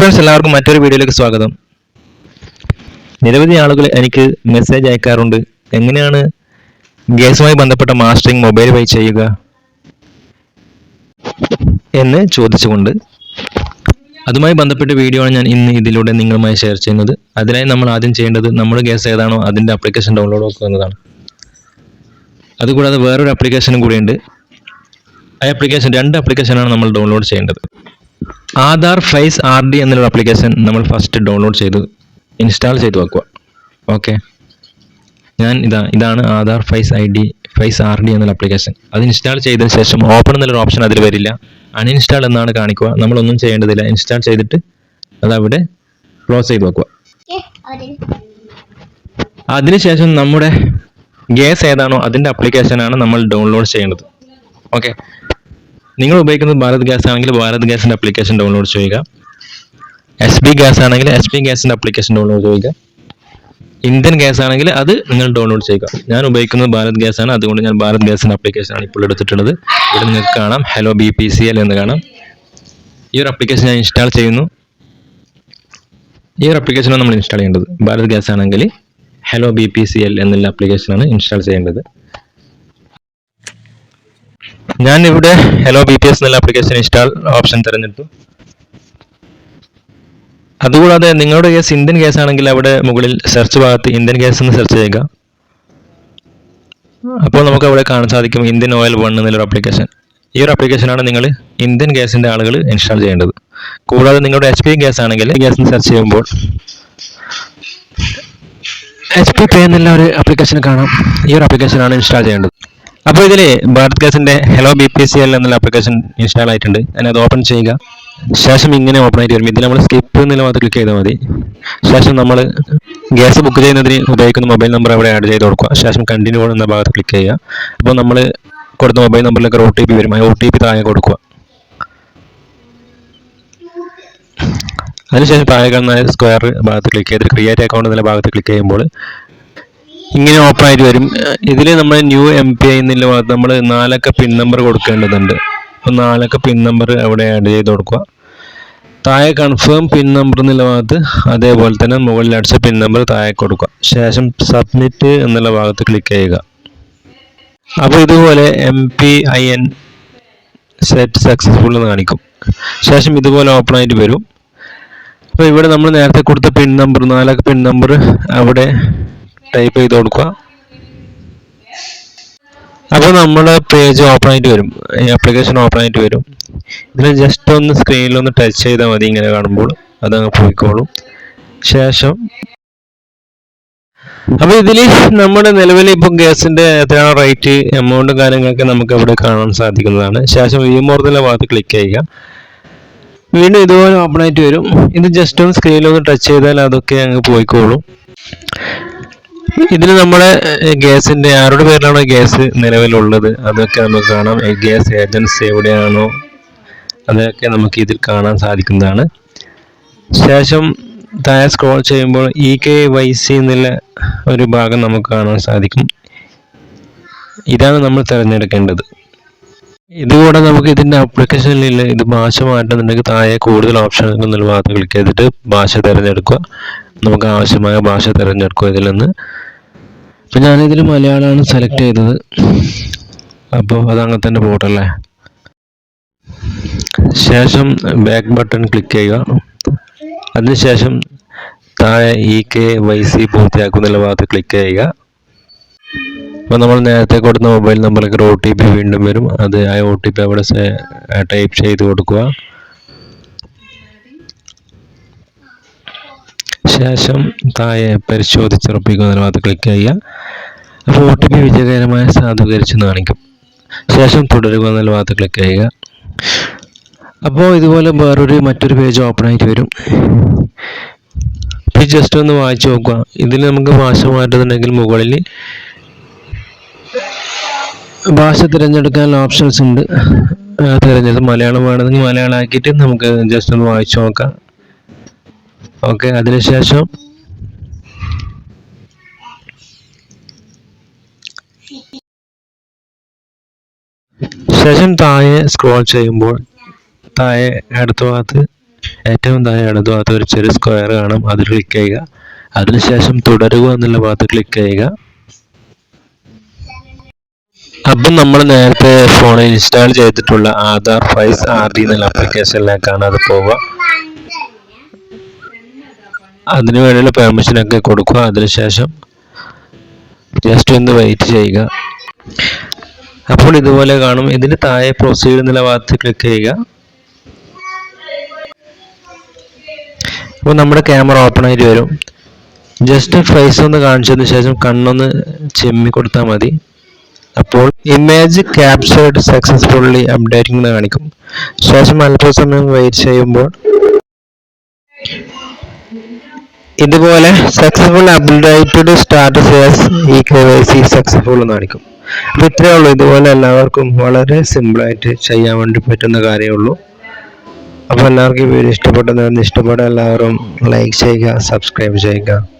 Friends, എല്ലാവർക്കും മറ്റൊരു വീഡിയോയിലേക്ക് സ്വാഗതം. നിരവധി ആളുകൾ എനിക്ക് മെസ്സേജ് അയക്കാറുണ്ട്, എങ്ങനെയാണ് ഗ്യാസുമായി ബന്ധപ്പെട്ട മാസ്റ്ററിംഗ് മൊബൈൽ വഴി ചെയ്യുക എന്ന് ചോദിച്ചുകൊണ്ട്. അതുമായി ബന്ധപ്പെട്ട വീഡിയോ ആണ് ഞാൻ ഇന്ന് ഇതിലൂടെ നിങ്ങളുമായി ഷെയർ ചെയ്യുന്നത്. അതിനായി നമ്മൾ ആദ്യം ചെയ്യേണ്ടത് നമ്മുടെ ഗ്യാസ് ഏതാണോ അതിൻ്റെ ആപ്ലിക്കേഷൻ ഡൗൺലോഡ് ആക്കുക എന്നതാണ്. അതുകൂടാതെ വേറൊരു ആപ്ലിക്കേഷനും കൂടിയുണ്ട്. രണ്ട് ആപ്ലിക്കേഷനാണ് നമ്മൾ ഡൗൺലോഡ് ചെയ്യേണ്ടത്. ആധാർ ഫേസ് RD എന്നുള്ള ആപ്ലിക്കേഷൻ നമ്മൾ ഫസ്റ്റ് ഡൗൺലോഡ് ചെയ്ത് ഇൻസ്റ്റാൾ ചെയ്ത് വെക്കുക. ഓക്കെ, ഇതാണ് ആധാർ ഫേസ് RD എന്നുള്ള ആപ്ലിക്കേഷൻ. അത് ഇൻസ്റ്റാൾ ചെയ്തതിന് ശേഷം ഓപ്പൺ എന്നുള്ളൊരു ഓപ്ഷൻ അതിൽ വരില്ല, അൺഇൻസ്റ്റാൾ എന്നാണ് കാണിക്കുക. നമ്മളൊന്നും ചെയ്യേണ്ടതില്ല, ഇൻസ്റ്റാൾ ചെയ്തിട്ട് അതവിടെ ക്ലോസ് ചെയ്ത് വെക്കുക. അതിനുശേഷം നമ്മുടെ ഗ്യാസ് ഏതാണോ അതിൻ്റെ ആപ്ലിക്കേഷനാണ് നമ്മൾ ഡൗൺലോഡ് ചെയ്യേണ്ടത്. ഓക്കെ, നിങ്ങൾ ഉപയോഗിക്കുന്നത് ഭാരത് ഗ്യാസ് ആണെങ്കിൽ ഭാരത് ഗ്യാസിൻ്റെ ആപ്ലിക്കേഷൻ ഡൗൺലോഡ് ചെയ്യുക. SB ഗ്യാസ് ആണെങ്കിൽ SB ഗ്യാസിൻ്റെ ആപ്ലിക്കേഷൻ ഡൗൺലോഡ് ചെയ്യുക. ഇന്ത്യൻ ഗ്യാസ് ആണെങ്കിൽ അത് നിങ്ങൾ ഡൗൺലോഡ് ചെയ്യുക. ഞാൻ ഉപയോഗിക്കുന്നത് ഭാരത് ഗ്യാസ് ആണ്, അതുകൊണ്ട് ഞാൻ ഭാരത് ഗ്യാസിൻ്റെ ആപ്ലിക്കേഷനാണ് ഇപ്പോൾ എടുത്തിട്ടുള്ളത്. ഇവിടെ നിങ്ങൾക്ക് കാണാം ഹലോ BPCL എന്ന് കാണാം. ഈ ഒരു ആപ്ലിക്കേഷൻ ഞാൻ ഇൻസ്റ്റാൾ ചെയ്യുന്നു. ഈ ഒരു ആപ്ലിക്കേഷനാണ് നമ്മൾ ഇൻസ്റ്റാൾ ചെയ്യേണ്ടത്. ഭാരത് ഗ്യാസ് ആണെങ്കിൽ ഹലോ BPCL എന്നുള്ള ആപ്ലിക്കേഷനാണ് ഇൻസ്റ്റാൾ ചെയ്യേണ്ടത്. ഞാൻ ഇവിടെ ഹലോ BPS എന്നുള്ള ആപ്ലിക്കേഷൻ ഇൻസ്റ്റാൾ ഓപ്ഷൻ തിരഞ്ഞെടുത്തു. അതുകൂടാതെ നിങ്ങളുടെ ഗ്യാസ് ഇന്ത്യൻ ഗ്യാസ് ആണെങ്കിൽ അവിടെ മുകളിൽ സെർച്ച് ഭാഗത്ത് ഇന്ത്യൻ ഗ്യാസ് എന്ന് സെർച്ച് ചെയ്യുക. അപ്പോൾ നമുക്ക് അവിടെ കാണാൻ സാധിക്കും ഇന്ത്യൻ ഓയിൽ 1 എന്നുള്ളൊരു ആപ്ലിക്കേഷൻ. ഈ ഒരു ആപ്ലിക്കേഷനാണ് നിങ്ങൾ ഇന്ത്യൻ ഗ്യാസിൻ്റെ ആളുകൾ ഇൻസ്റ്റാൾ ചെയ്യേണ്ടത്. കൂടാതെ നിങ്ങളുടെ HP ഗ്യാസ് ആണെങ്കിൽ ഗ്യാസ് എന്ന് സെർച്ച് ചെയ്യുമ്പോൾ HP Pay എന്നുള്ള ഒരു ആപ്ലിക്കേഷൻ കാണാം. ഈ ഒരു ആപ്ലിക്കേഷനാണ് ഇൻസ്റ്റാൾ ചെയ്യേണ്ടത്. അപ്പോൾ ഇതിൽ ഭാരത് ഗ്യാസിൻ്റെ ഹലോ BPCL എന്നുള്ള ആപ്ലിക്കേഷൻ ഇൻസ്റ്റാൾ ആയിട്ടുണ്ട്. അതിനത് ഓപ്പൺ ചെയ്യുക. ശേഷം ഇങ്ങനെ ഓപ്പൺ ആയിട്ട് വരും. ഇതിൽ നമ്മൾ സ്കിപ്പ് എന്നുള്ള ഭാഗത്ത് ക്ലിക്ക് ചെയ്താൽ മതി. ശേഷം നമ്മൾ ഗ്യാസ് ബുക്ക് ചെയ്യുന്നതിന് ഉപയോഗിക്കുന്ന മൊബൈൽ നമ്പർ അവിടെ ആഡ് ചെയ്ത് കൊടുക്കുക. ശേഷം കണ്ടിന്യൂ എന്ന ഭാഗത്ത് ക്ലിക്ക് ചെയ്യുക. അപ്പോൾ നമ്മൾ കൊടുത്ത മൊബൈൽ നമ്പറിലേക്ക് ഒരു OTP വരും. ആ OTP താഴെ കൊടുക്കുക. അതിനുശേഷം താഴെ കാണുന്ന സ്ക്വയർ ഭാഗത്ത് ക്ലിക്ക് ചെയ്ത് ക്രിയേറ്റ് അക്കൗണ്ട് എന്നുള്ള ഭാഗത്ത് ക്ലിക്ക് ചെയ്യുമ്പോൾ ഇങ്ങനെ ഓപ്പൺ ആയിട്ട് വരും. ഇതിൽ നമ്മൾ ന്യൂ MPI എന്നുള്ള ഭാഗത്ത് നമ്മൾ 4 അക്ക പിൻ നമ്പർ കൊടുക്കേണ്ടതുണ്ട്. അപ്പോൾ 4 അക്ക പിൻ നമ്പർ അവിടെ ആഡ് ചെയ്ത് കൊടുക്കുക. താഴെ കൺഫേം പിൻ നമ്പർ എന്നുള്ള ഭാഗത്ത് അതേപോലെ തന്നെ മുകളിൽ അടിച്ച പിൻ നമ്പർ താഴെ കൊടുക്കുക. ശേഷം സബ്മിറ്റ് എന്നുള്ള ഭാഗത്ത് ക്ലിക്ക് ചെയ്യുക. അപ്പോൾ ഇതുപോലെ MPIN സെറ്റ് സക്സസ്ഫുൾ എന്ന് കാണിക്കും. ശേഷം ഇതുപോലെ ഓപ്പൺ ആയിട്ട് വരും. അപ്പോൾ ഇവിടെ നമ്മൾ നേരത്തെ കൊടുത്ത പിൻ നമ്പർ 4 അക്ക പിൻ നമ്പർ അവിടെ ടൈപ്പ് ചെയ്ത് കൊടുക്കുക. അപ്പോൾ നമ്മുടെ പേജ് ഓപ്പൺ ആയിട്ട് വരും, ഈ ആപ്ലിക്കേഷൻ ഓപ്പൺ ആയിട്ട് വരും. ഇതിൽ ജസ്റ്റ് ഒന്ന് സ്ക്രീനിലൊന്ന് ടച്ച് ചെയ്താൽ മതി. ഇങ്ങനെ കാണുമ്പോൾ അതങ്ങ് പോയിക്കോളും. ശേഷം അപ്പോൾ ഇതിൽ നമ്മുടെ നിലവിൽ ഇപ്പോൾ ഗ്യാസിൻ്റെ എത്രയാണ് റേറ്റ്, എമൗണ്ടും കാര്യങ്ങളൊക്കെ നമുക്ക് അവിടെ കാണാൻ സാധിക്കുന്നതാണ്. ശേഷം വ്യൂ മോർ എന്നുള്ള ഭാഗത്ത് ക്ലിക്ക് ചെയ്യുക. വീണ്ടും ഇതുപോലെ ഓപ്പൺ ആയിട്ട് വരും. ഇത് ജസ്റ്റ് ഒന്ന് സ്ക്രീനിലൊന്ന് ടച്ച് ചെയ്താൽ അതൊക്കെ അങ്ങ് പോയിക്കോളും. ഇതിൽ നമ്മുടെ ഗ്യാസിൻ്റെ ആരുടെ പേരിലാണോ ഗ്യാസ് നിലവിലുള്ളത് അതൊക്കെ നമുക്ക് കാണാം. ഗ്യാസ് ഏജൻസി എവിടെയാണോ അതൊക്കെ നമുക്ക് ഇതിൽ കാണാൻ സാധിക്കുന്നതാണ്. ശേഷം താഴെ സ്ക്രോൾ ചെയ്യുമ്പോൾ EKYC എന്നുള്ള ഒരു ഭാഗം നമുക്ക് കാണാൻ സാധിക്കും. ഇതാണ് നമ്മൾ തിരഞ്ഞെടുക്കേണ്ടത്. ഇതുകൂടെ നമുക്ക് ഇതിൻ്റെ ആപ്ലിക്കേഷനിൽ ഇത് ഭാഷ മാറ്റുന്നുണ്ടെങ്കിൽ താഴെ കൂടുതൽ ഓപ്ഷനുകൾ എന്നുള്ള ഭാഗത്ത് ക്ലിക്ക് ചെയ്തിട്ട് ഭാഷ തിരഞ്ഞെടുക്കുക. നമുക്ക് ആവശ്യമായ ഭാഷ തിരഞ്ഞെടുക്കുക ഇതിൽ നിന്ന്. അപ്പോൾ ഞാനിതിൽ മലയാളമാണ് സെലക്ട് ചെയ്തത്. അപ്പോൾ അതങ്ങനെ തന്നെ പോട്ടല്ലേ. ശേഷം ബാക്ക് ബട്ടൺ ക്ലിക്ക് ചെയ്യുക. അതിനുശേഷം താഴെ EKYC പൂർത്തിയാക്കുന്നുള്ള ഭാഗത്ത് ക്ലിക്ക് ചെയ്യുക. അപ്പോൾ നമ്മൾ നേരത്തെ കൊടുത്ത മൊബൈൽ നമ്പറിലേക്ക് ഒരു OTP വീണ്ടും വരും. അത് ആ OTP അവിടെ ടൈപ്പ് ചെയ്ത് കൊടുക്കുക. ശേഷം താഴെ പരിശോധിച്ചുറപ്പിക്കുക എന്നുള്ള ഭാഗത്ത് ക്ലിക്ക് ചെയ്യുക. അപ്പോൾ OTP വിജയകരമായി സാധൂകരിച്ച് കാണിക്കും. ശേഷം തുടരുക എന്നുള്ള ഭാഗത്ത് ക്ലിക്ക് ചെയ്യുക. അപ്പോൾ ഇതുപോലെ മറ്റൊരു പേജ് ഓപ്പൺ ആയിട്ട് വരും. ഇത് ജസ്റ്റ് ഒന്ന് വായിച്ചു നോക്കുക. ഇതിൽ നമുക്ക് ഭാഷ മാറ്റുന്നുണ്ടെങ്കിൽ മുകളിൽ ഭാഷ തിരഞ്ഞെടുക്കാനുള്ള ഓപ്ഷൻസ് ഉണ്ട്. തിരഞ്ഞെടുത്ത് മലയാളം വേണമെങ്കിൽ മലയാളം ആക്കിയിട്ട് നമുക്ക് ജസ്റ്റ് ഒന്ന് വായിച്ചു നോക്കാം. ഓക്കെ, അതിനുശേഷം താഴെ സ്ക്രോൾ ചെയ്യുമ്പോൾ താഴെ അടുത്ത ഭാഗത്ത് ഏറ്റവും താഴെ ഇടതുഭാഗത്ത് ഒരു ചെറിയ സ്ക്വയർ കാണും, അതിൽ ക്ലിക്ക് ചെയ്യുക. അതിനുശേഷം തുടരുക എന്നുള്ള ഭാഗത്ത് ക്ലിക്ക് ചെയ്യുക. അപ്പം നമ്മൾ നേരത്തെ ഫോണിൽ ഇൻസ്റ്റാൾ ചെയ്തിട്ടുള്ള ആധാർ ഫൈസ് RD എന്നുള്ള ആപ്ലിക്കേഷനിലേക്കാണ് അത് പോവുക. അതിനു വേണ്ടിയുള്ള പെർമിഷനൊക്കെ കൊടുക്കുക. അതിനുശേഷം ജസ്റ്റ് ഒന്ന് വെയിറ്റ് ചെയ്യുക. അപ്പോൾ ഇതുപോലെ കാണും. ഇതിന് താഴെ പ്രൊസീഡ് എന്നുള്ള ഭാഗത്ത് ക്ലിക്ക് ചെയ്യുക. അപ്പോൾ നമ്മുടെ ക്യാമറ ഓപ്പൺ ആയിട്ട് വരും. ജസ്റ്റ് ഫേസ് ഒന്ന് കാണിച്ചതിന് ശേഷം കണ്ണൊന്ന് ചെമ്മി കൊടുത്താൽ മതി. അപ്പോൾ ഇമേജ് ക്യാപ്ചേർഡ് സക്സസ്ഫുള്ളി അപ്ഡേറ്റിംഗ് എന്ന് കാണിക്കും. ശേഷം അല്പസമയം വെയിറ്റ് ചെയ്യുമ്പോൾ ഇതുപോലെ successful updated status as KYC successful എന്ന് കാണിക്കും. അപ്പോൾ ഇത്രയേ ഉള്ളൂ. ഇതുപോലെ എല്ലാവർക്കും വളരെ സിമ്പിളായിട്ട് ചെയ്യാൻ വേണ്ടി പറ്റുന്ന കാര്യമേ ഉള്ളൂ. അപ്പോൾ എല്ലാവർക്കും ഈ വീഡിയോ ഇഷ്ടപ്പെട്ട എല്ലാവരും ലൈക്ക് ചെയ്യുക, സബ്സ്ക്രൈബ് ചെയ്യുക.